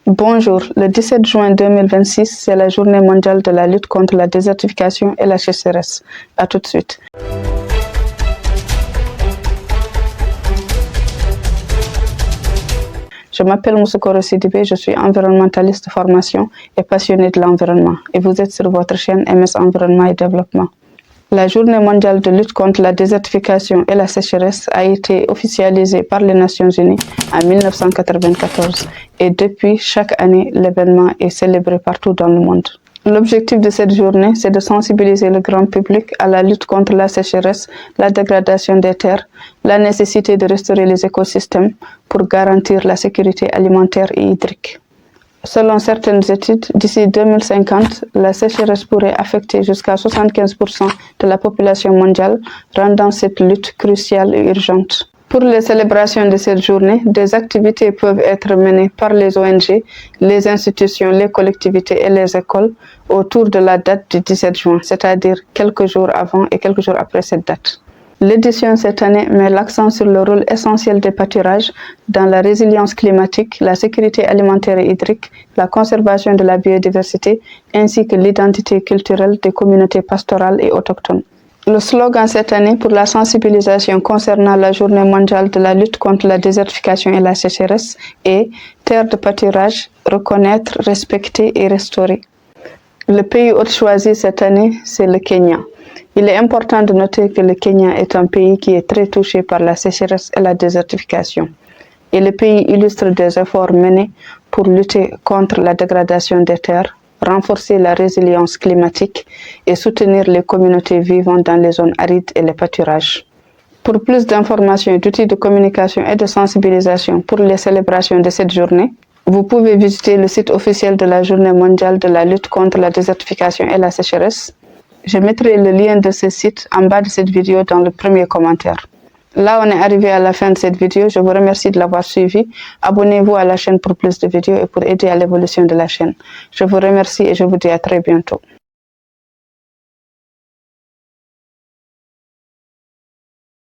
Bonjour, le 17 juin 2026, c'est la journée mondiale de la lutte contre la désertification et la sécheresse. À tout de suite. Je m'appelle Moussokoro Sidibé, je suis environnementaliste de formation et passionné de l'environnement. Et vous êtes sur votre chaîne MS Environnement et Développement. La journée mondiale de lutte contre la désertification et la sécheresse a été officialisée par les Nations Unies en 1994 et depuis chaque année, l'événement est célébré partout dans le monde. L'objectif de cette journée, c'est de sensibiliser le grand public à la lutte contre la sécheresse, la dégradation des terres, la nécessité de restaurer les écosystèmes pour garantir la sécurité alimentaire et hydrique. Selon certaines études, d'ici 2050, la sécheresse pourrait affecter jusqu'à 75% de la population mondiale, rendant cette lutte cruciale et urgente. Pour les célébrations de cette journée, des activités peuvent être menées par les ONG, les institutions, les collectivités et les écoles autour de la date du 17 juin, c'est-à-dire quelques jours avant et quelques jours après cette date. L'édition cette année met l'accent sur le rôle essentiel des pâturages dans la résilience climatique, la sécurité alimentaire et hydrique, la conservation de la biodiversité, ainsi que l'identité culturelle des communautés pastorales et autochtones. Le slogan cette année pour la sensibilisation concernant la journée mondiale de la lutte contre la désertification et la sécheresse est « Terre de pâturage, reconnaître, respecter et restaurer ». Le pays hôte choisi cette année, c'est le Kenya. Il est important de noter que le Kenya est un pays qui est très touché par la sécheresse et la désertification. Et le pays illustre des efforts menés pour lutter contre la dégradation des terres, renforcer la résilience climatique et soutenir les communautés vivant dans les zones arides et les pâturages. Pour plus d'informations et d'outils de communication et de sensibilisation pour les célébrations de cette journée, vous pouvez visiter le site officiel de la Journée mondiale de la lutte contre la désertification et la sécheresse. Je mettrai le lien de ce site en bas de cette vidéo dans le premier commentaire. Là, on est arrivé à la fin de cette vidéo. Je vous remercie de l'avoir suivi. Abonnez-vous à la chaîne pour plus de vidéos et pour aider à l'évolution de la chaîne. Je vous remercie et je vous dis à très bientôt.